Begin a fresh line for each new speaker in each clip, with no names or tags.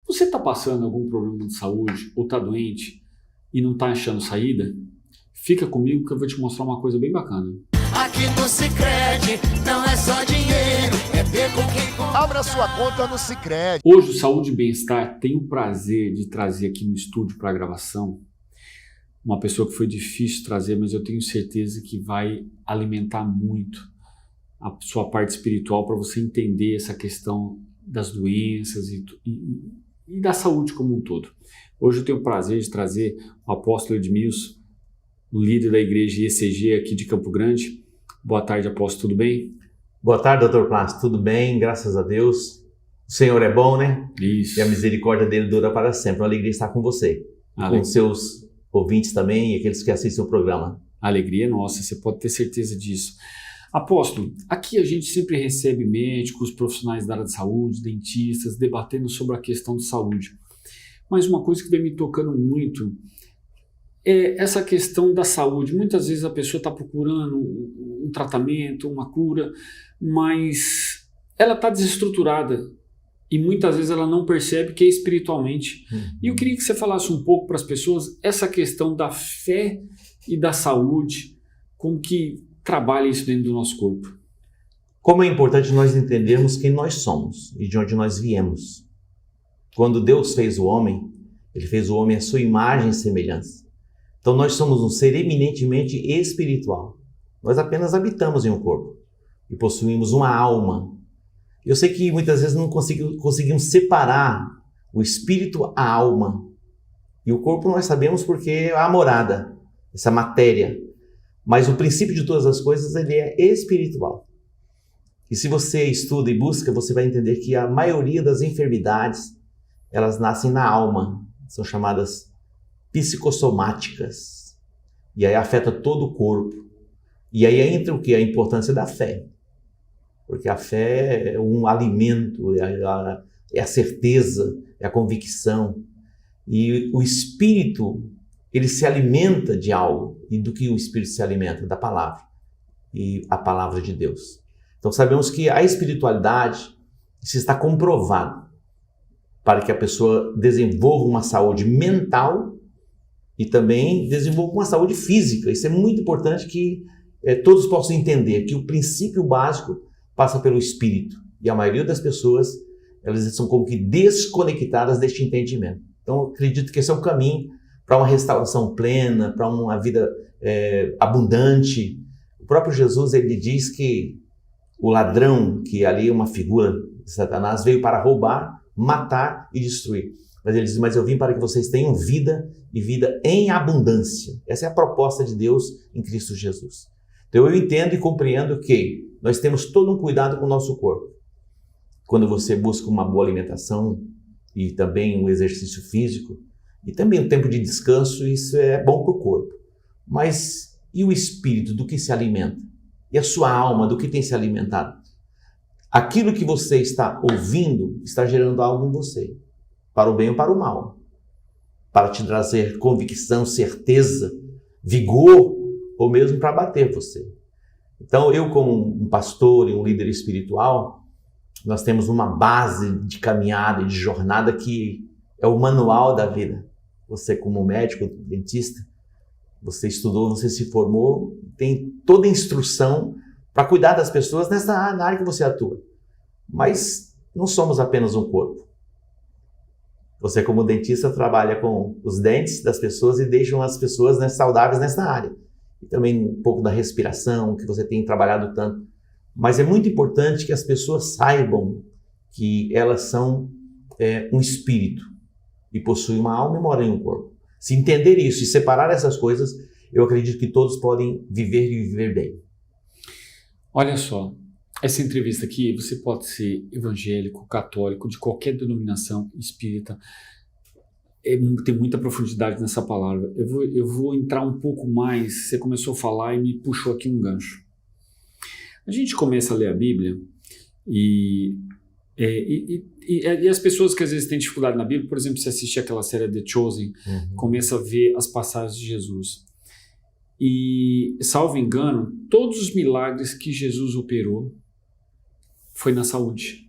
Você está passando algum problema de saúde ou está doente e não está achando saída? Fica comigo que eu vou te mostrar uma coisa bem bacana.
Aqui no Sicredi não é só dinheiro, é ver com quem compra.
Abra sua conta no Sicredi.
Hoje o Saúde e Bem-Estar tem o prazer de trazer aqui no estúdio para a gravação uma pessoa que foi difícil trazer, mas eu tenho certeza que vai alimentar muito a sua parte espiritual para você entender essa questão das doenças e da saúde como um todo. Hoje eu tenho o prazer de trazer o apóstolo Edmilson, o líder da igreja IECG aqui de Campo Grande. Boa tarde, apóstolo, tudo bem?
Boa tarde, doutor Plácio, tudo bem? Graças a Deus. O Senhor é bom, né?
Isso.
E a misericórdia dele dura para sempre. Uma alegria estar com você. Com seus ouvintes também e aqueles que assistem o programa.
A alegria é nossa, você pode ter certeza disso. Apóstolo, aqui a gente sempre recebe médicos, profissionais da área de saúde, dentistas, debatendo sobre a questão de saúde. Mas uma coisa que vem me tocando muito é essa questão da saúde. Muitas vezes a pessoa está procurando um tratamento, uma cura, mas ela está desestruturada e muitas vezes ela não percebe que é espiritualmente. E eu queria que você falasse um pouco para as pessoas essa questão da fé e da saúde, como que trabalha isso dentro do nosso corpo.
Como é importante nós entendermos quem nós somos e de onde nós viemos. Quando Deus fez o homem, Ele fez o homem à sua imagem e semelhança. Então nós somos um ser eminentemente espiritual. Nós apenas habitamos em um corpo e possuímos uma alma. Eu sei que muitas vezes não conseguimos separar o espírito, a alma. E o corpo nós sabemos porque é a morada, essa matéria. Mas o princípio de todas as coisas, ele é espiritual. E se você estuda e busca, você vai entender que a maioria das enfermidades, elas nascem na alma. São chamadas psicossomáticas. E aí afeta todo o corpo. E aí entra o que? A importância da fé. Porque a fé é um alimento, é a certeza, é a convicção. E o espírito, ele se alimenta de algo. E do que o espírito se alimenta? Da palavra. E a palavra de Deus. Então sabemos que a espiritualidade, isso está comprovado para que a pessoa desenvolva uma saúde mental e também desenvolva uma saúde física. Isso é muito importante que todos possam entender que o princípio básico passa pelo espírito. E a maioria das pessoas, elas são como que desconectadas deste entendimento. Então eu acredito que esse é o caminho para uma restauração plena, para uma vida abundante. O próprio Jesus, ele diz que o ladrão, que ali é uma figura de Satanás, veio para roubar, matar e destruir. Mas ele diz, mas eu vim para que vocês tenham vida e vida em abundância. Essa é a proposta de Deus em Cristo Jesus. Então eu entendo e compreendo que nós temos todo um cuidado com o nosso corpo. Quando você busca uma boa alimentação e também um exercício físico e também um tempo de descanso, isso é bom para o corpo. Mas e o espírito, do que se alimenta? E a sua alma, do que tem se alimentado? Aquilo que você está ouvindo está gerando algo em você, para o bem ou para o mal, para te trazer convicção, certeza, vigor, ou mesmo para abater você. Então eu, como um pastor e um líder espiritual, nós temos uma base de caminhada e de jornada que é o manual da vida. Você, como médico, dentista, você estudou, você se formou, tem toda a instrução para cuidar das pessoas na área que você atua. Mas não somos apenas um corpo. Você, como dentista, trabalha com os dentes das pessoas e deixam as pessoas saudáveis nessa área. E também um pouco da respiração, que você tem trabalhado tanto. Mas é muito importante que as pessoas saibam que elas são um espírito e possuem uma alma e moram em um corpo. Se entender isso e separar essas coisas, eu acredito que todos podem viver e viver bem.
Olha só, essa entrevista aqui, você pode ser evangélico, católico, de qualquer denominação espírita. Tem muita profundidade nessa palavra. Eu vou entrar um pouco mais. Você começou a falar e me puxou aqui um gancho. A gente começa a ler a Bíblia e as pessoas que às vezes têm dificuldade na Bíblia, por exemplo, se assistir aquela série The Chosen, começa a ver as passagens de Jesus. E, salvo engano, todos os milagres que Jesus operou foi na saúde.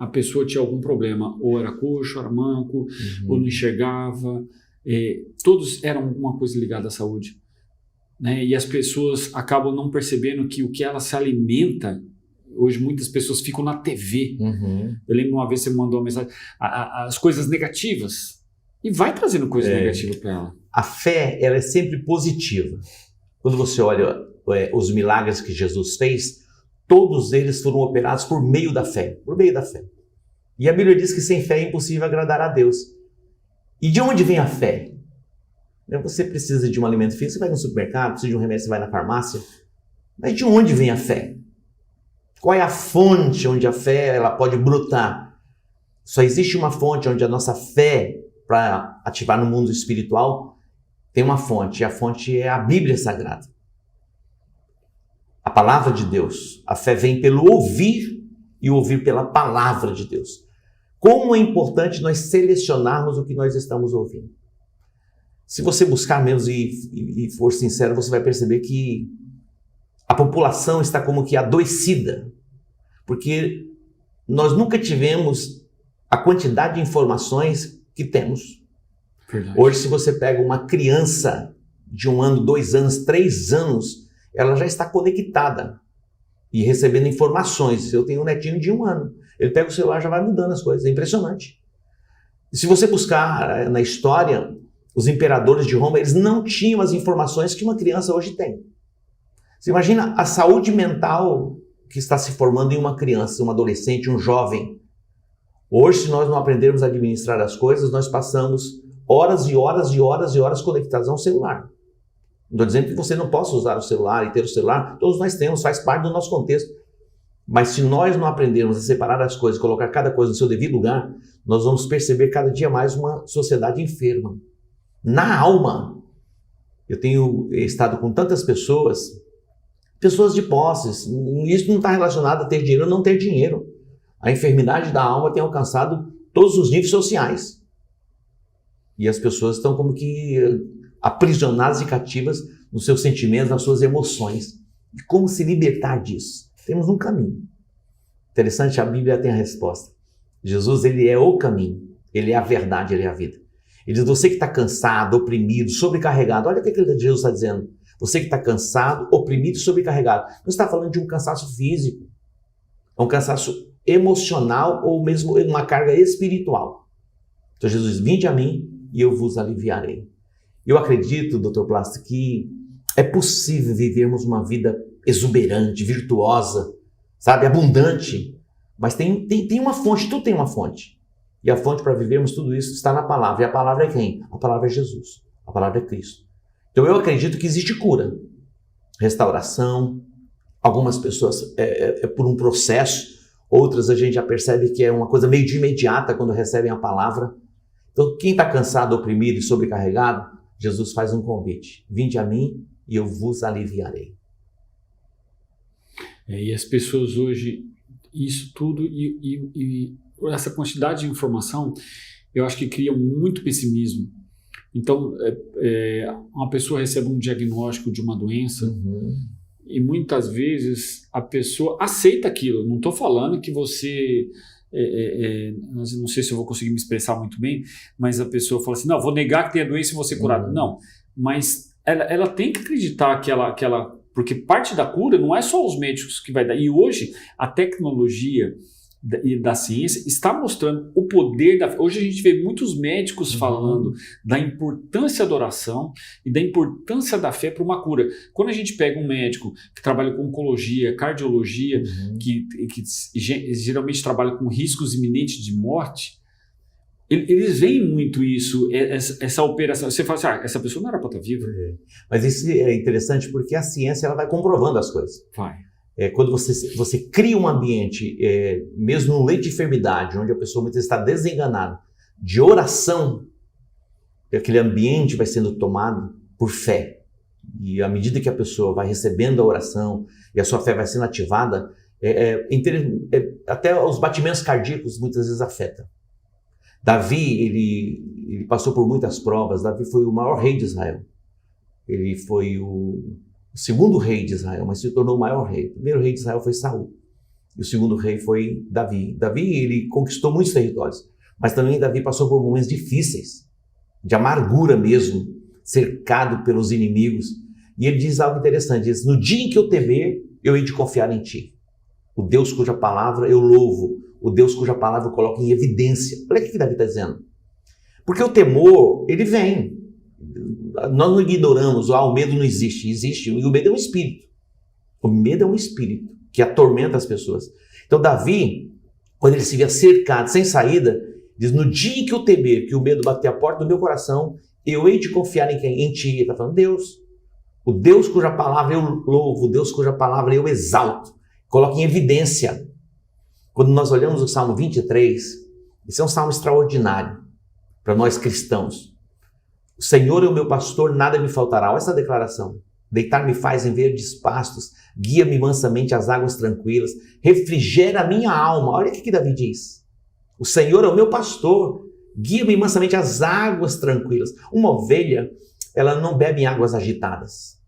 a pessoa tinha algum problema, ou era coxo, ou era manco, ou não enxergava, todos eram alguma coisa ligada à saúde, né? E as pessoas acabam não percebendo que o que ela se alimenta, hoje muitas pessoas ficam na TV. Eu lembro uma vez você me mandou uma mensagem, as coisas negativas, e vai trazendo coisa negativa para ela.
A fé, ela é sempre positiva. Quando você olha os milagres que Jesus fez, todos eles foram operados por meio da fé, E a Bíblia diz que sem fé é impossível agradar a Deus. E de onde vem a fé? Você precisa de um alimento físico, você vai no supermercado, precisa de um remédio, você vai na farmácia. Mas de onde vem a fé? Qual é a fonte onde a fé ela pode brotar? Só existe uma fonte onde a nossa fé, para ativar no mundo espiritual, tem uma fonte. E a fonte é a Bíblia Sagrada. A palavra de Deus. A fé vem pelo ouvir e ouvir pela palavra de Deus. Como é importante nós selecionarmos o que nós estamos ouvindo. Se você buscar mesmo e for sincero, você vai perceber que a população está como que adoecida, porque nós nunca tivemos a quantidade de informações que temos.
Verdade.
Hoje, se você pega uma criança de 1 ano, 2 anos, 3 anos, ela já está conectada e recebendo informações. Eu tenho um netinho de 1 ano. Ele pega o celular e já vai mudando as coisas. É impressionante. E se você buscar na história, os imperadores de Roma, eles não tinham as informações que uma criança hoje tem. Você imagina a saúde mental que está se formando em uma criança, um adolescente, um jovem. Hoje, se nós não aprendermos a administrar as coisas, nós passamos horas e horas e horas e horas conectados a um celular. Não estou dizendo que você não possa usar o celular e ter o celular, todos nós temos, faz parte do nosso contexto. Mas se nós não aprendermos a separar as coisas, colocar cada coisa no seu devido lugar, nós vamos perceber cada dia mais uma sociedade enferma. Na alma, eu tenho estado com tantas pessoas de posses, isso não está relacionado a ter dinheiro ou não ter dinheiro. A enfermidade da alma tem alcançado todos os níveis sociais. E as pessoas estão como que aprisionadas e cativas nos seus sentimentos, nas suas emoções. E como se libertar disso? Temos um caminho. Interessante, a Bíblia tem a resposta. Jesus, ele é o caminho, ele é a verdade, ele é a vida. Ele diz, você que está cansado, oprimido, sobrecarregado, olha o que Jesus está dizendo. Você que está cansado, oprimido e sobrecarregado. Não está falando de um cansaço físico, é um cansaço emocional ou mesmo uma carga espiritual. Então Jesus diz, vinde a mim e eu vos aliviarei. Eu acredito, Dr. Plácido, que é possível vivermos uma vida exuberante, virtuosa, sabe, abundante, mas tem uma fonte, tudo tem uma fonte. E a fonte para vivermos tudo isso está na palavra. E a palavra é quem? A palavra é Jesus. A palavra é Cristo. Então eu acredito que existe cura, restauração. Algumas pessoas é por um processo, outras a gente já percebe que é uma coisa meio de imediata quando recebem a palavra. Então quem está cansado, oprimido e sobrecarregado, Jesus faz um convite. Vinde a mim e eu vos aliviarei.
E as pessoas hoje, isso tudo e essa quantidade de informação, eu acho que cria muito pessimismo. Então, uma pessoa recebe um diagnóstico de uma doença e muitas vezes a pessoa aceita aquilo. Não estou falando que você... não sei se eu vou conseguir me expressar muito bem, mas a pessoa fala assim, não, vou negar que tem a doença e vou ser curado. Não, mas ela tem que acreditar que ela... Porque parte da cura não é só os médicos que vai dar. E hoje a tecnologia e da ciência está mostrando o poder da fé. Hoje a gente vê muitos médicos falando da importância da oração e da importância da fé para uma cura. Quando a gente pega um médico que trabalha com oncologia, cardiologia, que geralmente trabalha com riscos iminentes de morte, eles veem muito isso, essa operação. Você fala assim, essa pessoa não era para estar viva.
Mas isso é interessante porque a ciência ela vai comprovando as coisas.
Vai.
Quando você cria um ambiente, mesmo no leito de enfermidade, onde a pessoa muitas vezes está desenganada, de oração, aquele ambiente vai sendo tomado por fé. E à medida que a pessoa vai recebendo a oração e a sua fé vai sendo ativada, até os batimentos cardíacos muitas vezes afetam. Davi, ele passou por muitas provas. Davi foi o maior rei de Israel. Ele foi o segundo rei de Israel, mas se tornou o maior rei. O primeiro rei de Israel foi Saul. E o segundo rei foi Davi. Davi, ele conquistou muitos territórios, mas também Davi passou por momentos difíceis, de amargura mesmo, cercado pelos inimigos. E ele diz algo interessante, diz, no dia em que eu temer, eu hei de confiar em ti. O Deus cuja palavra eu louvo, o Deus cuja palavra eu coloco em evidência. Olha o que Davi está dizendo. Porque o temor, ele vem. Nós não ignoramos, o medo não existe, existe, e o medo é um espírito. O medo é um espírito que atormenta as pessoas. Então Davi, quando ele se via cercado, sem saída, diz, no dia em que eu temer, que o medo bater a porta do meu coração, eu hei de confiar em quem? Em ti. Ele está falando, Deus. O Deus cuja palavra eu louvo, o Deus cuja palavra eu exalto. Coloco em evidência. Quando nós olhamos o Salmo 23, esse é um salmo extraordinário para nós cristãos. O Senhor é o meu pastor, nada me faltará. Olha essa declaração. Deitar-me faz em verdes pastos, guia-me mansamente às águas tranquilas, refrigera a minha alma. Olha o que Davi diz. O Senhor é o meu pastor, guia-me mansamente às águas tranquilas. Uma ovelha, ela não bebe em águas agitadas,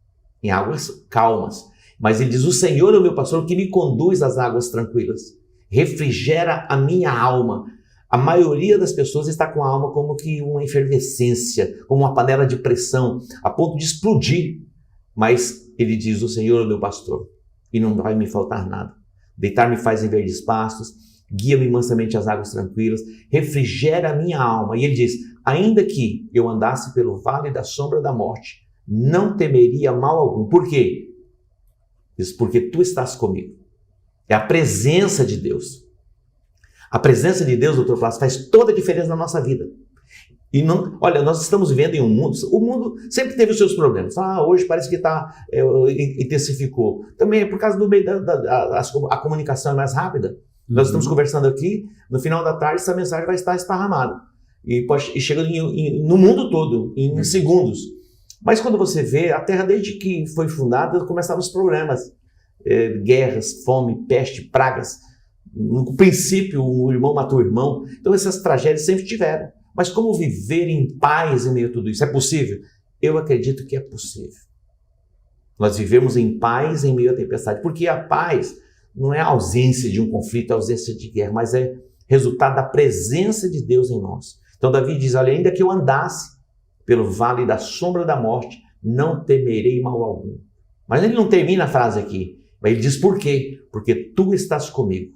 em águas calmas. Mas ele diz, o Senhor é o meu pastor que me conduz às águas tranquilas, refrigera a minha alma. A maioria das pessoas está com a alma como que uma efervescência, como uma panela de pressão, a ponto de explodir. Mas ele diz, o Senhor é o meu pastor e não vai me faltar nada. Deitar-me faz em verdes pastos, guia-me mansamente às águas tranquilas, refrigera a minha alma. E ele diz, ainda que eu andasse pelo vale da sombra da morte, não temeria mal algum. Por quê? Diz, porque tu estás comigo. É a presença de Deus. A presença de Deus, doutor Flávio, faz toda a diferença na nossa vida. E não, olha, nós estamos vivendo em um mundo, o mundo sempre teve os seus problemas. Hoje parece que intensificou. Também é por causa do meio a comunicação é mais rápida. Nós estamos conversando aqui, no final da tarde essa mensagem vai estar esparramada. E chega no mundo todo, em segundos. Mas quando você vê, a Terra desde que foi fundada, começaram os problemas. Guerras, fome, peste, pragas. No princípio, o irmão matou o irmão. Então essas tragédias sempre tiveram. Mas como viver em paz em meio a tudo isso? É possível? Eu acredito que é possível. Nós vivemos em paz em meio à tempestade, porque a paz não é a ausência de um conflito, a ausência de guerra, mas é resultado da presença de Deus em nós. Então Davi diz, olha, ainda que eu andasse pelo vale da sombra da morte, não temerei mal algum. Mas ele não termina a frase aqui, mas ele diz por quê? Porque tu estás comigo,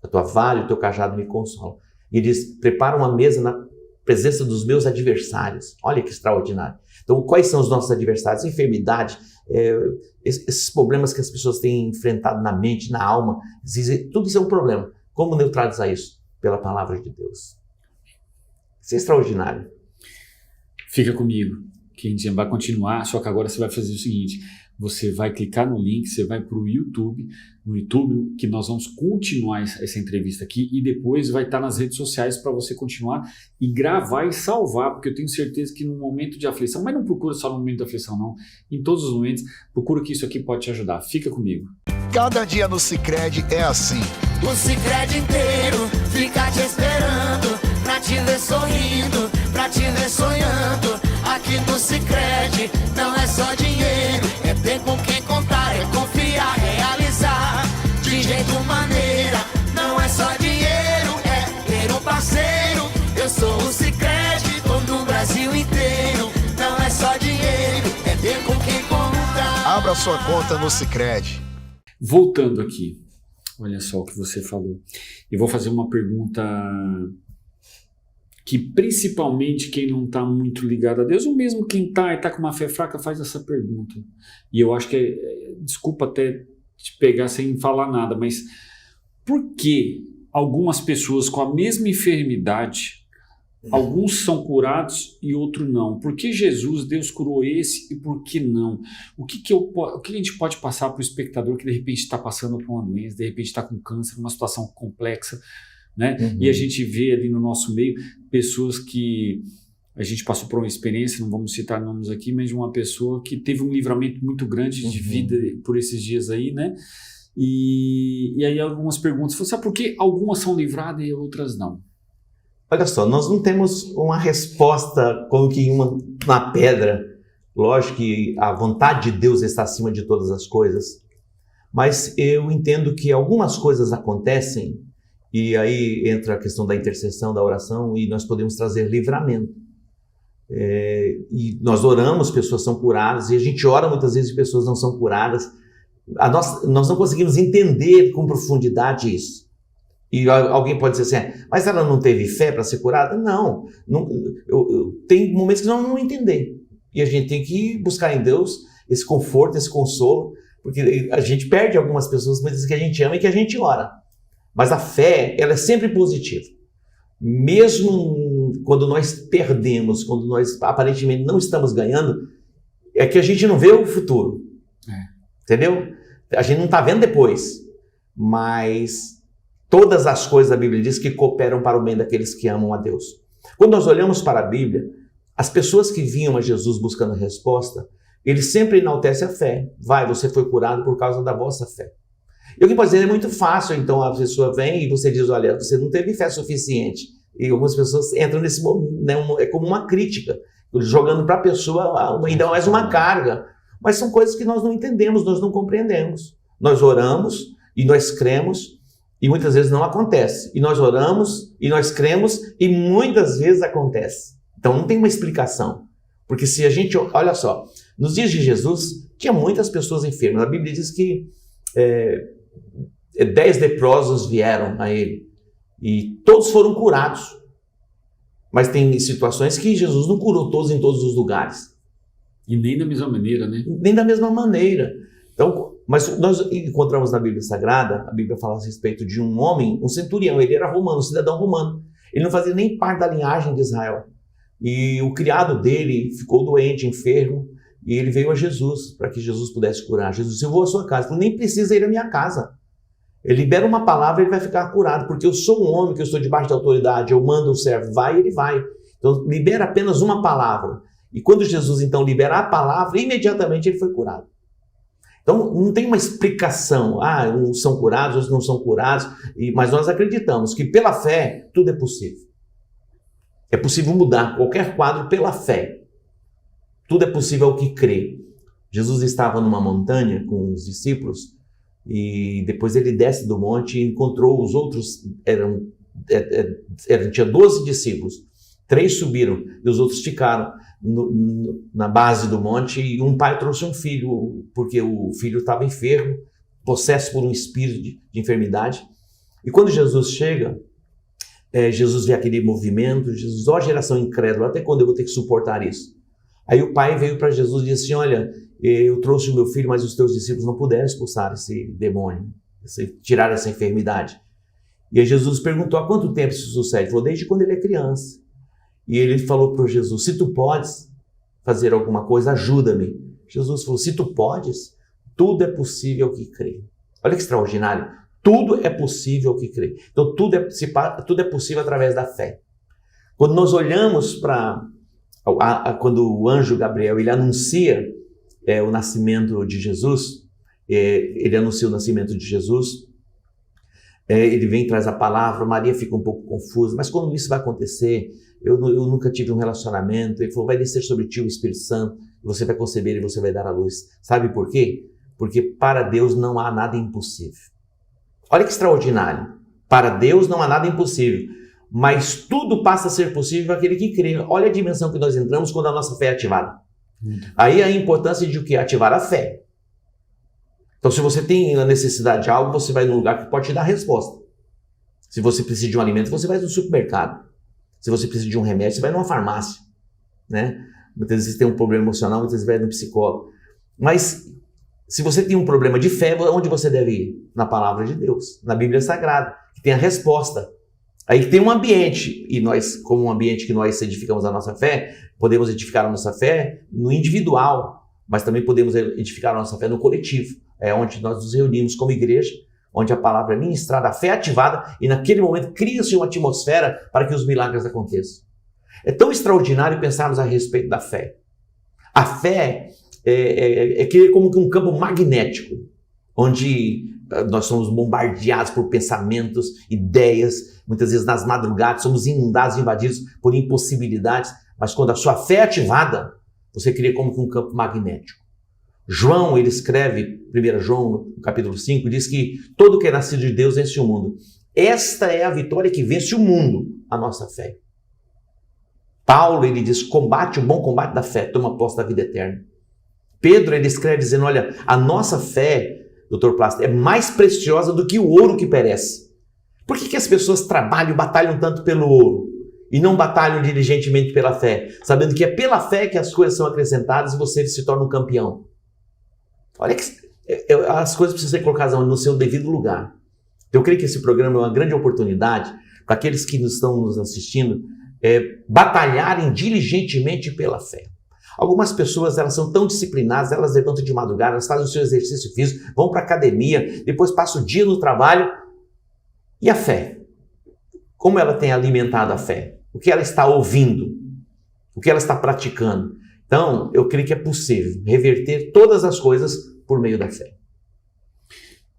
a tua vara e o teu cajado me consolam. E ele diz, prepara uma mesa na presença dos meus adversários. Olha que extraordinário. Então, quais são os nossos adversários? Enfermidade, esses problemas que as pessoas têm enfrentado na mente, na alma, tudo isso é um problema. Como neutralizar isso? Pela palavra de Deus. Isso é extraordinário.
Fica comigo, que a gente vai continuar, só que agora você vai fazer o seguinte, você vai clicar no link, você vai para o YouTube, no YouTube, que nós vamos continuar essa entrevista aqui e depois vai estar nas redes sociais para você continuar e gravar e salvar, porque eu tenho certeza que no momento de aflição, mas não procura só no momento de aflição não, em todos os momentos, procura que isso aqui pode te ajudar. Fica comigo.
Cada dia no Sicredi é assim.
O Sicredi inteiro fica te esperando, pra te ver sorrindo, pra te ver sonhando. Aqui no Sicredi não é só dinheiro, é ter com quem contar, é confiar, realizar. De jeito maneira, não é só dinheiro, é ter um parceiro. Eu sou o Sicredi, tô no Brasil inteiro. Não é só dinheiro, é ter com quem contar.
Abra sua conta no Sicredi.
Voltando aqui, olha só o que você falou. Eu vou fazer uma pergunta que principalmente quem não está muito ligado a Deus, ou mesmo quem está e está com uma fé fraca, faz essa pergunta. E eu acho que, desculpa até te pegar sem falar nada, mas por que algumas pessoas com a mesma enfermidade, alguns são curados e outros não? Por que Jesus, Deus curou esse e por que não? O que a gente pode passar para o espectador que de repente está passando por uma doença, de repente está com câncer, uma situação complexa, né? E a gente vê ali no nosso meio pessoas que a gente passou por uma experiência, não vamos citar nomes aqui, mas de uma pessoa que teve um livramento muito grande de vida por esses dias aí, né? E aí algumas perguntas, sabe por que algumas são livradas e outras não?
Olha só, nós não temos uma resposta como que uma pedra. Lógico que a vontade de Deus está acima de todas as coisas, Mas eu entendo que algumas coisas acontecem, e aí entra a questão da intercessão, da oração, e nós podemos trazer livramento. E nós oramos, pessoas são curadas, e a gente ora muitas vezes e pessoas não são curadas. Nós não conseguimos entender com profundidade isso. E alguém pode dizer assim, mas ela não teve fé para ser curada? Não, tem momentos que nós não vamos entender. E a gente tem que buscar em Deus esse conforto, esse consolo, porque a gente perde algumas pessoas, muitas vezes que a gente ama e que a gente ora. Mas a fé, ela é sempre positiva. Mesmo quando nós perdemos, quando nós aparentemente não estamos ganhando, é que a gente não vê o futuro. Entendeu? A gente não está vendo depois. Mas todas as coisas a Bíblia diz que cooperam para o bem daqueles que amam a Deus. Quando nós olhamos para a Bíblia, as pessoas que vinham a Jesus buscando a resposta, ele sempre enaltece a fé. Você foi curado por causa da vossa fé. E alguém pode dizer, é muito fácil, então a pessoa vem e você diz, olha, você não teve fé suficiente. E algumas pessoas entram nesse momento, né, é como uma crítica, jogando para a pessoa ainda mais uma carga. Mas são coisas que nós não entendemos, nós não compreendemos. Nós oramos e nós cremos e muitas vezes não acontece. E nós oramos e nós cremos e muitas vezes acontece. Então não tem uma explicação. Porque se a gente, olha só, nos dias de Jesus tinha muitas pessoas enfermas. A Bíblia diz que 10 leprosos vieram a ele e todos foram curados. Mas tem situações que Jesus não curou todos em todos os lugares.
E nem da mesma maneira, né?
Nem da mesma maneira. Então, mas nós encontramos na Bíblia Sagrada, a Bíblia fala a respeito de um homem, um centurião, ele era romano, um cidadão romano. Ele não fazia nem parte da linhagem de Israel. E o criado dele ficou doente, enfermo, e ele veio a Jesus, para que Jesus pudesse curar. Jesus disse, eu vou à sua casa. Ele falou, nem precisa ir à minha casa. Ele libera uma palavra, ele vai ficar curado, porque eu sou um homem que eu estou debaixo da autoridade, eu mando o servo, vai, ele vai. Então, libera apenas uma palavra. E quando Jesus, então, libera a palavra, imediatamente ele foi curado. Então, não tem uma explicação. Uns são curados, outros não são curados. Mas nós acreditamos que pela fé, tudo é possível. É possível mudar qualquer quadro pela fé. Tudo é possível ao que crê. Jesus estava numa montanha com os discípulos e depois ele desce do monte e encontrou os outros. Tinha 12 discípulos. 3 subiram e os outros ficaram na base do monte, e um pai trouxe um filho, porque o filho estava enfermo, possesso por um espírito de enfermidade. E quando Jesus chega, Jesus vê aquele movimento, Jesus, ó geração incrédula, até quando eu vou ter que suportar isso? Aí o pai veio para Jesus e disse assim, olha, eu trouxe o meu filho, mas os teus discípulos não puderam expulsar esse demônio, tirar essa enfermidade. E aí Jesus perguntou, há quanto tempo isso sucede? Ele falou, desde quando ele é criança. E ele falou para Jesus, se tu podes fazer alguma coisa, ajuda-me. Jesus falou, se tu podes, tudo é possível ao que crê. Olha que extraordinário. Tudo é possível ao que crê. Então tudo é possível através da fé. Quando nós olhamos para quando o anjo Gabriel ele anuncia o nascimento de Jesus, ele anuncia o nascimento de Jesus, ele vem e traz a palavra, Maria fica um pouco confusa, mas quando isso vai acontecer, eu nunca tive um relacionamento, ele falou, vai descer sobre ti o Espírito Santo, você vai conceber e você vai dar à luz. Sabe por quê? Porque para Deus não há nada impossível. Olha que extraordinário. Para Deus não há nada impossível, mas tudo passa a ser possível para aquele que crê. Olha a dimensão que nós entramos quando a nossa fé é ativada. Aí a importância de o que? Ativar a fé. Então, se você tem a necessidade de algo, você vai num lugar que pode te dar a resposta. Se você precisa de um alimento, você vai no supermercado. Se você precisa de um remédio, você vai numa farmácia. Né? Muitas vezes você tem um problema emocional, muitas vezes vai no psicólogo. Mas, se você tem um problema de fé, onde você deve ir? Na palavra de Deus, na Bíblia Sagrada, que tem a resposta. Aí tem um ambiente, e nós, como um ambiente que nós edificamos a nossa fé, podemos edificar a nossa fé no individual, mas também podemos edificar a nossa fé no coletivo. É onde nós nos reunimos como igreja, onde a palavra é ministrada, a fé é ativada, e naquele momento cria-se uma atmosfera para que os milagres aconteçam. É tão extraordinário pensarmos a respeito da fé. A fé é como que um campo magnético, onde nós somos bombardeados por pensamentos, ideias, muitas vezes nas madrugadas, somos inundados, invadidos por impossibilidades, mas quando a sua fé é ativada, você cria como que um campo magnético, João, ele escreve, 1 João, no capítulo 5, diz que todo que é nascido de Deus vence o mundo. Esta é a vitória que vence o mundo, a nossa fé. Paulo, ele diz, combate o bom combate da fé, toma posse da vida eterna. Pedro, ele escreve dizendo, olha, a nossa fé, Dr. Plácido, é mais preciosa do que o ouro que perece. Por que as pessoas trabalham e batalham tanto pelo ouro e não batalham diligentemente pela fé? Sabendo que é pela fé que as coisas são acrescentadas e você se torna um campeão. Olha que as coisas precisam ser colocadas no seu devido lugar. Eu creio que esse programa é uma grande oportunidade para aqueles que estão nos assistindo batalharem diligentemente pela fé. Algumas pessoas, elas são tão disciplinadas, elas levantam de madrugada, elas fazem o seu exercício físico, vão para a academia, depois passam o dia no trabalho. E a fé? Como ela tem alimentado a fé? O que ela está ouvindo? O que ela está praticando? Então, eu creio que é possível reverter todas as coisas por meio da fé.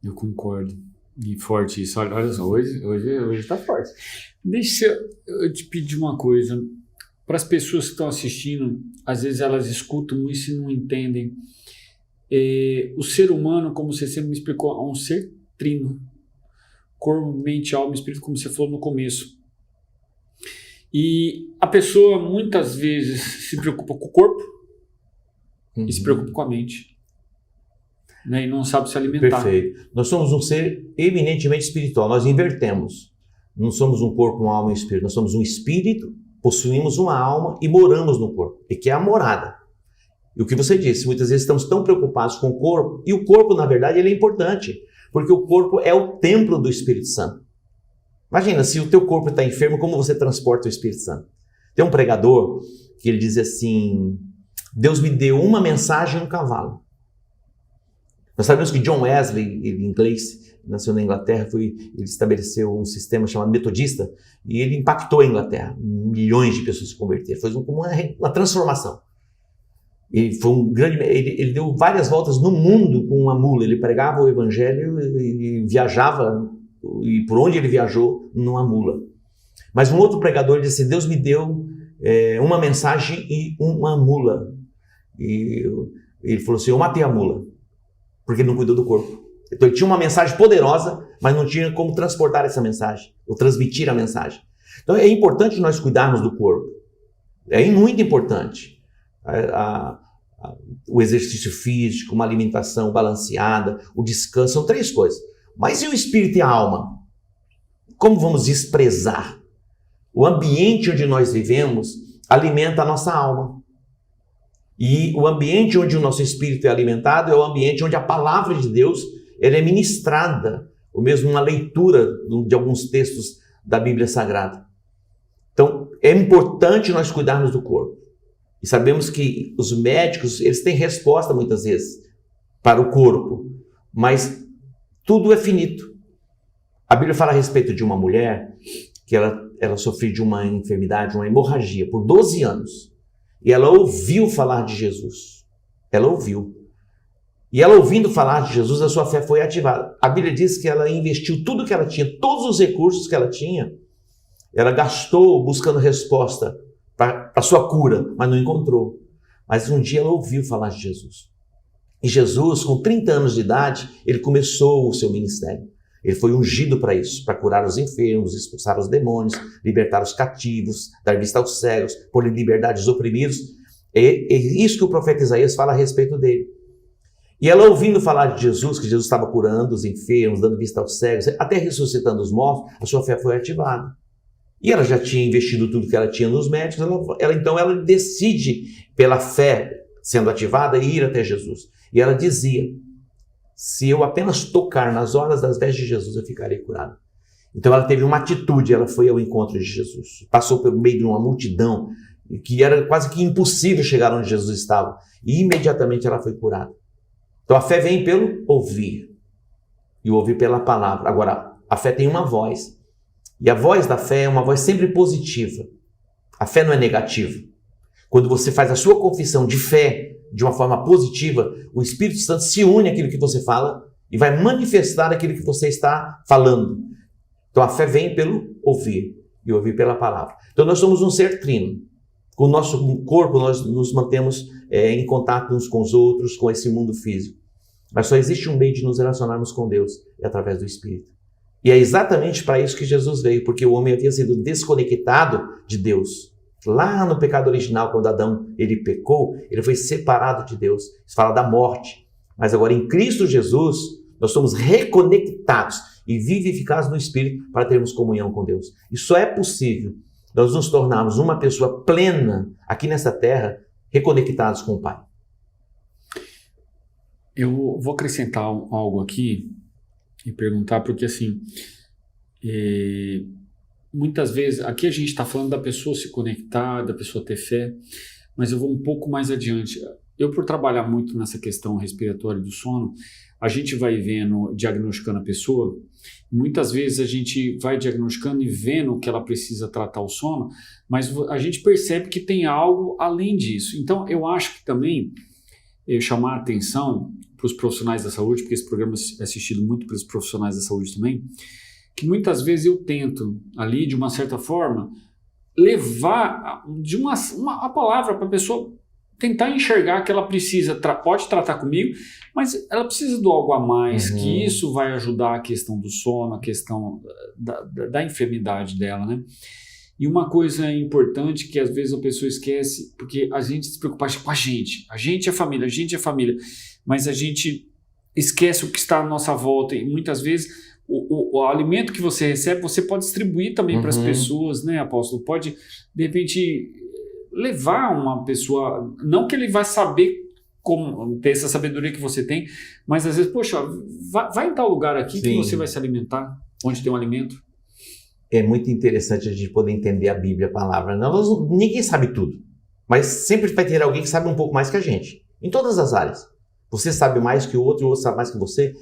Eu concordo. E forte isso. Olha só, hoje está forte. Deixa eu te pedir uma coisa. Para as pessoas que estão assistindo, às vezes elas escutam isso e não entendem. O ser humano, como você sempre me explicou, é um ser trino. Corpo, mente, alma e espírito, como você falou no começo. E a pessoa muitas vezes se preocupa com o corpo e se preocupa com a mente. Né? E não sabe se alimentar.
Perfeito. Nós somos um ser eminentemente espiritual. Nós invertemos. Não somos um corpo, uma alma e um espírito. Nós somos um espírito, possuímos uma alma e moramos no corpo. E que é a morada. E o que você disse, muitas vezes estamos tão preocupados com o corpo. E o corpo, na verdade, ele é importante. Porque o corpo é o templo do Espírito Santo. Imagina, se o teu corpo está enfermo, como você transporta o Espírito Santo? Tem um pregador que ele diz assim, Deus me deu uma mensagem e um cavalo. Nós sabemos que John Wesley, ele inglês, nasceu na Inglaterra, ele estabeleceu um sistema chamado metodista e ele impactou a Inglaterra. Milhões de pessoas se converteram. Foi uma transformação. Ele foi um grande. Ele deu várias voltas no mundo com uma mula. Ele pregava o evangelho e viajava, e por onde ele viajou, numa mula. Mas um outro pregador disse: Deus me deu uma mensagem e uma mula. E ele falou assim: eu matei a mula, porque ele não cuidou do corpo. Então ele tinha uma mensagem poderosa, mas não tinha como transportar essa mensagem, ou transmitir a mensagem. Então é importante nós cuidarmos do corpo. É muito importante. O exercício físico, uma alimentação balanceada, o descanso, são 3 coisas. Mas e o espírito e a alma? Como vamos desprezar? O ambiente onde nós vivemos alimenta a nossa alma. E o ambiente onde o nosso espírito é alimentado é o ambiente onde a palavra de Deus ela é ministrada, ou mesmo uma leitura de alguns textos da Bíblia Sagrada. Então, é importante nós cuidarmos do corpo. E sabemos que os médicos, eles têm resposta muitas vezes para o corpo, mas tudo é finito. A Bíblia fala a respeito de uma mulher que ela sofreu de uma enfermidade, uma hemorragia, por 12 anos. E ela ouviu falar de Jesus. Ela ouviu. E ela ouvindo falar de Jesus, a sua fé foi ativada. A Bíblia diz que ela investiu tudo que ela tinha, todos os recursos que ela tinha, ela gastou buscando resposta para a sua cura, mas não encontrou. Mas um dia ela ouviu falar de Jesus. E Jesus, com 30 anos de idade, ele começou o seu ministério. Ele foi ungido para isso, para curar os enfermos, expulsar os demônios, libertar os cativos, dar vista aos cegos, pôr em liberdade os oprimidos. É isso que o profeta Isaías fala a respeito dele. E ela ouvindo falar de Jesus, que Jesus estava curando os enfermos, dando vista aos cegos, até ressuscitando os mortos, a sua fé foi ativada. E ela já tinha investido tudo que ela tinha nos médicos, então ela decide, pela fé sendo ativada, ir até Jesus. E ela dizia: se eu apenas tocar nas orlas das vestes de Jesus, eu ficarei curada. Então ela teve uma atitude, ela foi ao encontro de Jesus. Passou pelo meio de uma multidão, que era quase que impossível chegar onde Jesus estava. E imediatamente ela foi curada. Então a fé vem pelo ouvir. E ouvir pela palavra. Agora, a fé tem uma voz. E a voz da fé é uma voz sempre positiva. A fé não é negativa. Quando você faz a sua confissão de fé de uma forma positiva, o Espírito Santo se une àquilo que você fala e vai manifestar aquilo que você está falando. Então a fé vem pelo ouvir e ouvir pela palavra. Então nós somos um ser trino. Com o nosso corpo, nós nos mantemos em contato uns com os outros, com esse mundo físico. Mas só existe um meio de nos relacionarmos com Deus, é através do Espírito. E é exatamente para isso que Jesus veio, porque o homem havia sido desconectado de Deus. Lá no pecado original, quando Adão ele pecou, ele foi separado de Deus. Isso fala da morte. Mas agora em Cristo Jesus, nós somos reconectados e vivificados no Espírito para termos comunhão com Deus. E só é possível nós nos tornarmos uma pessoa plena aqui nessa terra, reconectados com o Pai.
Eu vou acrescentar algo aqui e perguntar, porque assim, muitas vezes, aqui a gente está falando da pessoa se conectar, da pessoa ter fé, mas eu vou um pouco mais adiante. Eu, por trabalhar muito nessa questão respiratória do sono, a gente vai vendo, diagnosticando a pessoa, muitas vezes a gente vai diagnosticando e vendo que ela precisa tratar o sono, mas a gente percebe que tem algo além disso. Então, eu acho que também chamar a atenção para os profissionais da saúde, porque esse programa é assistido muito pelos profissionais da saúde também, que muitas vezes eu tento ali, de uma certa forma, levar de uma palavra para a pessoa tentar enxergar que ela precisa, pode tratar comigo, mas ela precisa do algo a mais, que isso vai ajudar a questão do sono, a questão da enfermidade dela, né? E uma coisa importante que às vezes a pessoa esquece, porque a gente se preocupa com a gente é família, mas a gente esquece o que está à nossa volta, e muitas vezes o alimento que você recebe, você pode distribuir também para as pessoas, né, apóstolo? Pode, de repente, levar uma pessoa, não que ele vai saber como ter essa sabedoria que você tem, mas às vezes, poxa, vai em tal lugar aqui que você vai se alimentar, onde tem um alimento.
É muito interessante a gente poder entender a Bíblia, a palavra. Ninguém sabe tudo, mas sempre vai ter alguém que sabe um pouco mais que a gente, em todas as áreas. Você sabe mais que o outro sabe mais que você.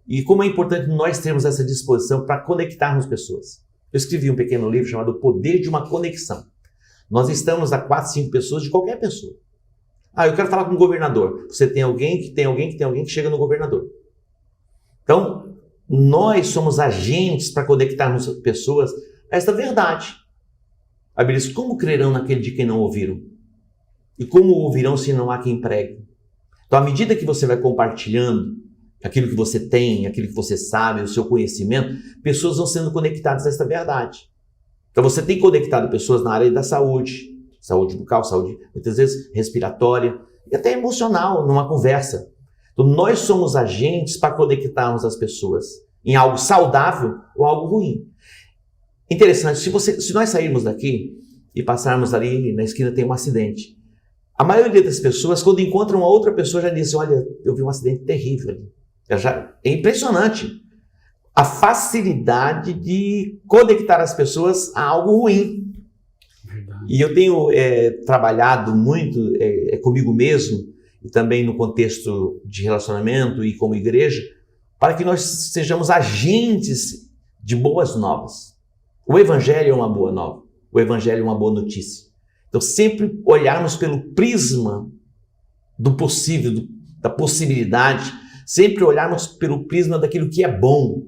E como é importante nós termos essa disposição para conectarmos pessoas. Eu escrevi um pequeno livro chamado O Poder de uma Conexão. Nós estamos a 4, 5 pessoas de qualquer pessoa. Eu quero falar com o governador. Você tem alguém que chega no governador. Então, nós somos agentes para conectarmos pessoas a esta verdade. A Bíblia diz, como crerão naquele de quem não ouviram? E como ouvirão se não há quem pregue? Então, à medida que você vai compartilhando aquilo que você tem, aquilo que você sabe, o seu conhecimento, pessoas vão sendo conectadas a esta verdade. Então, você tem conectado pessoas na área da saúde bucal, saúde, muitas vezes, respiratória, e até emocional, numa conversa. Então, nós somos agentes para conectarmos as pessoas em algo saudável ou algo ruim. Interessante, se nós sairmos daqui e passarmos ali, na esquina tem um acidente. A maioria das pessoas, quando encontram uma outra pessoa, já dizem, olha, eu vi um acidente terrível ali. É impressionante a facilidade de conectar as pessoas a algo ruim.
Verdade.
E eu tenho trabalhado muito comigo mesmo, e também no contexto de relacionamento e como igreja, para que nós sejamos agentes de boas novas. O Evangelho é uma boa nova, o Evangelho é uma boa notícia. Então, sempre olharmos pelo prisma do possível, da possibilidade, sempre olharmos pelo prisma daquilo que é bom.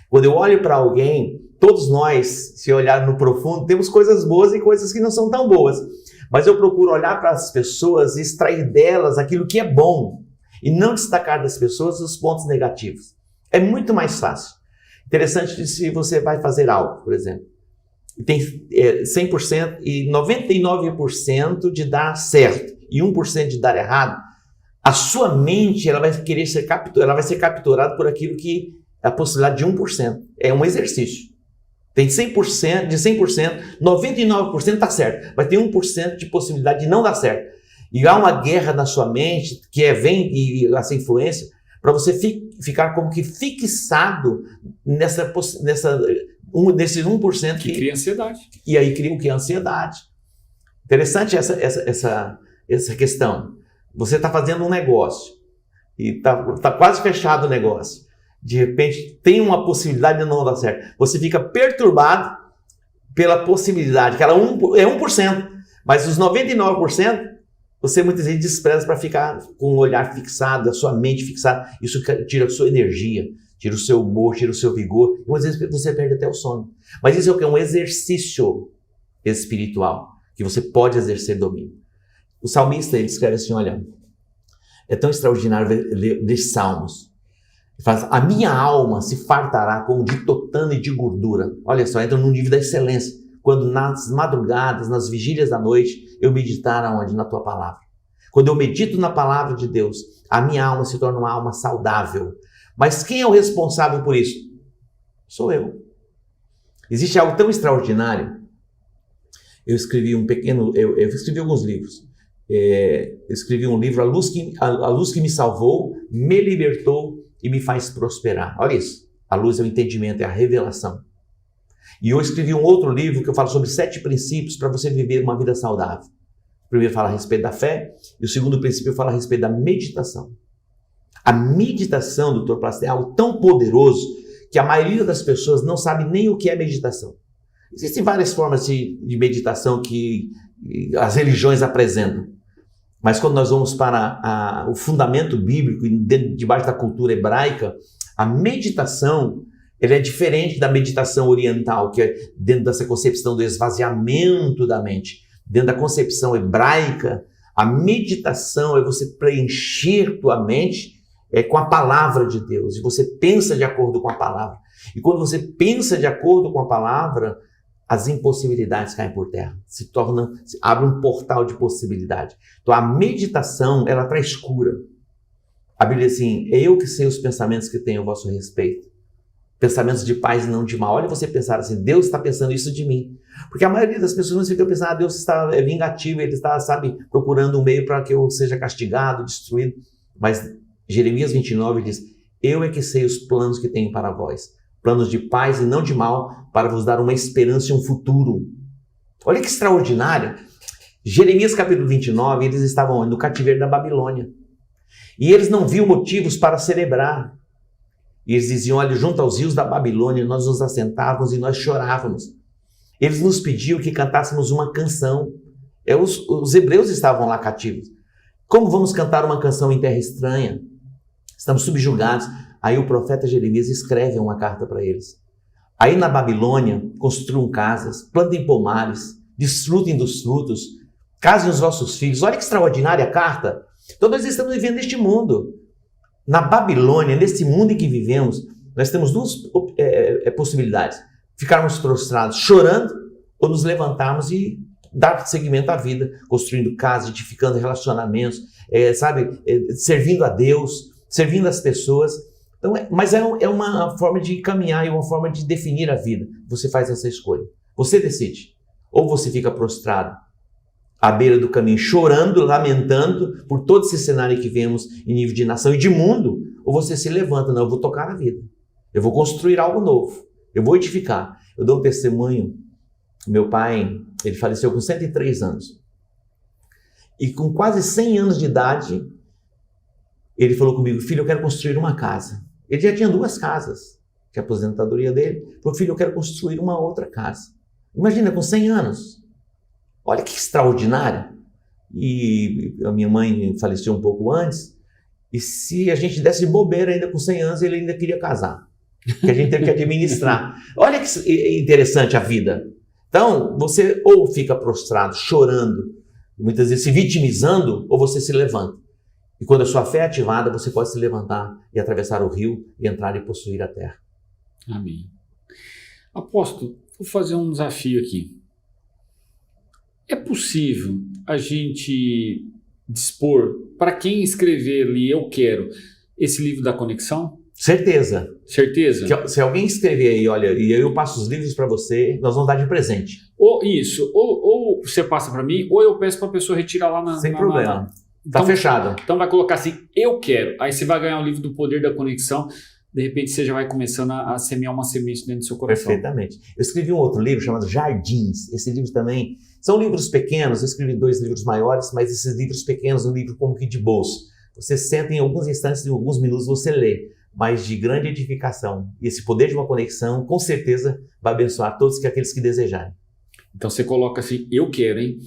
Quando eu olho para alguém, todos nós, se olhar no profundo, temos coisas boas e coisas que não são tão boas. Mas eu procuro olhar para as pessoas e extrair delas aquilo que é bom e não destacar das pessoas os pontos negativos. É muito mais fácil. Interessante se você vai fazer algo, por exemplo, e tem 100% e 99% de dar certo e 1% de dar errado, a sua mente ela vai querer ser capturada, ela vai ser capturada por aquilo que é a possibilidade de 1%. É um exercício. Tem 100%, de 100%, 99% está certo, mas tem 1% de possibilidade de não dar certo. E há uma guerra na sua mente, que vem e essa influência, para você ficar como que fixado nesses 1%
que cria ansiedade.
E aí cria o que? Ansiedade. Interessante essa questão. Você está fazendo um negócio e está quase fechado o negócio. De repente tem uma possibilidade de não dar certo. Você fica perturbado pela possibilidade, que ela é 1%, mas os 99% você muitas vezes despreza para ficar com o olhar fixado, a sua mente fixada. Isso tira a sua energia, tira o seu humor, tira o seu vigor. E muitas vezes você perde até o sono. Mas isso é o que? É um exercício espiritual. que você pode exercer domínio. O salmista, ele escreve assim, olha, é tão extraordinário ler Salmos. Ele fala assim, a minha alma se fartará como de totano e de gordura. Olha só, entra no nível da excelência. Quando nas madrugadas, nas vigílias da noite, eu meditar aonde? Na tua palavra. Quando eu medito na palavra de Deus, a minha alma se torna uma alma saudável. Mas quem é o responsável por isso? Sou eu. Existe algo tão extraordinário. Eu escrevi eu escrevi alguns livros. Eu escrevi um livro, A Luz que me salvou, me libertou e me faz prosperar. Olha isso. A luz é o entendimento, é a revelação. E eu escrevi um outro livro que eu falo sobre 7 princípios para você viver uma vida saudável. O primeiro fala a respeito da fé e o segundo princípio fala a respeito da meditação. A meditação, Dr. Plaster, é algo tão poderoso que a maioria das pessoas não sabe nem o que é meditação. Existem várias formas de meditação que as religiões apresentam. Mas quando nós vamos para o fundamento bíblico, debaixo da cultura hebraica, a meditação ela é diferente da meditação oriental, que é dentro dessa concepção do esvaziamento da mente. Dentro da concepção hebraica, a meditação é você preencher tua mente com a palavra de Deus. E você pensa de acordo com a palavra. E quando você pensa de acordo com a palavra, as impossibilidades caem por terra. Abre um portal de possibilidade. Então a meditação, ela traz cura. A Bíblia diz assim, é eu que sei os pensamentos que tenho a vosso respeito. Pensamentos de paz e não de mal. Olha você pensar assim, Deus está pensando isso de mim. Porque a maioria das pessoas fica pensando, Deus está vingativo, Ele está, procurando um meio para que eu seja castigado, destruído. Mas Jeremias 29 diz, eu é que sei os planos que tenho para vós. Planos de paz e não de mal, para vos dar uma esperança e um futuro. Olha que extraordinário. Jeremias capítulo 29, eles estavam no cativeiro da Babilônia. E eles não viam motivos para celebrar. E eles diziam, olha, junto aos rios da Babilônia, nós nos assentávamos e nós chorávamos. Eles nos pediam que cantássemos uma canção. Os hebreus estavam lá cativos. Como vamos cantar uma canção em terra estranha? Estamos subjugados. Aí o profeta Jeremias escreve uma carta para eles. Aí na Babilônia, construam casas, plantem pomares, desfrutem dos frutos, casem os vossos filhos. Olha que extraordinária a carta. Então nós estamos vivendo neste mundo. Na Babilônia, nesse mundo em que vivemos, nós temos duas possibilidades. Ficarmos prostrados chorando ou nos levantarmos e dar seguimento à vida, construindo casas, edificando relacionamentos, servindo a Deus, servindo as pessoas. Então, mas é uma forma de caminhar e uma forma de definir a vida. Você faz essa escolha. Você decide. Ou você fica prostrado à beira do caminho, chorando, lamentando por todo esse cenário que vemos em nível de nação e de mundo, ou você se levanta, não, eu vou tocar a vida. Eu vou construir algo novo. Eu vou edificar. Eu dou um testemunho. Meu pai, ele faleceu com 103 anos. E com quase 100 anos de idade, ele falou comigo, filho, eu quero construir uma casa. Ele já tinha 2 casas, que é a aposentadoria dele. Ele falou, filho, eu quero construir uma outra casa. Imagina, com 100 anos. Olha que extraordinário. E a minha mãe faleceu um pouco antes. E se a gente desse bobeira ainda com 100 anos, ele ainda queria casar. Que a gente teve que administrar. Olha que interessante a vida. Então, você ou fica prostrado, chorando, muitas vezes se vitimizando, ou você se levanta. E quando a sua fé é ativada, você pode se levantar e atravessar o rio e entrar e possuir a terra.
Amém. Apóstolo, vou fazer um desafio aqui. É possível a gente dispor, para quem escrever ali, eu quero, esse livro da conexão?
Certeza.
Certeza?
Se alguém escrever aí, olha, e eu passo os livros para você, nós vamos dar de presente.
Ou isso, ou você passa para mim, ou eu peço para a pessoa retirar lá na...
Sem problema. Tá
Então,
fechado.
Então vai colocar assim, eu quero. Aí você vai ganhar o livro do Poder da Conexão. De repente você já vai começando a semear uma semente dentro do seu coração.
Perfeitamente. Eu escrevi um outro livro chamado Jardins. Esse livro também são livros pequenos. Eu escrevi 2 livros maiores, mas esses livros pequenos, um livro como que de bolso. Você senta em alguns instantes, em alguns minutos você lê, mas de grande edificação. E esse poder de uma conexão, com certeza, vai abençoar todos aqueles que desejarem. Então
você coloca assim, eu quero, hein?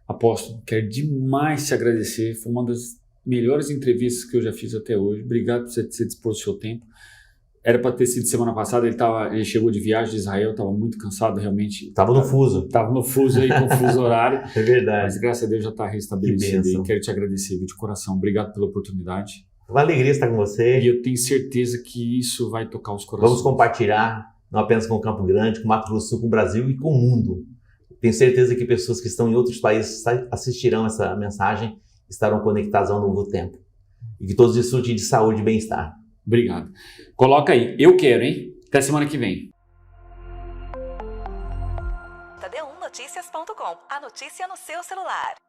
Apóstolo, quero demais te agradecer. Foi uma das melhores entrevistas que eu já fiz até hoje. Obrigado por você dispor o seu tempo. Era para ter sido semana passada, ele chegou de viagem de Israel, estava muito cansado realmente.
Estava no fuso.
Estava no fuso aí, com o fuso horário.
É verdade.
Mas graças a Deus já está restabelecido.
Que bênção.
E quero te agradecer de coração. Obrigado pela oportunidade.
Uma alegria estar com você.
E eu tenho certeza que isso vai tocar os corações.
Vamos compartilhar, não apenas com Campo Grande, com Mato Grosso do Sul, com o Brasil e com o mundo. Tenho certeza que pessoas que estão em outros países assistirão essa mensagem, estarão conectadas ao novo tempo. E que todos desfrutem de saúde e bem-estar.
Obrigado. Coloca aí. Eu quero, hein? Até semana que vem.
td1noticias.com. A notícia no seu celular.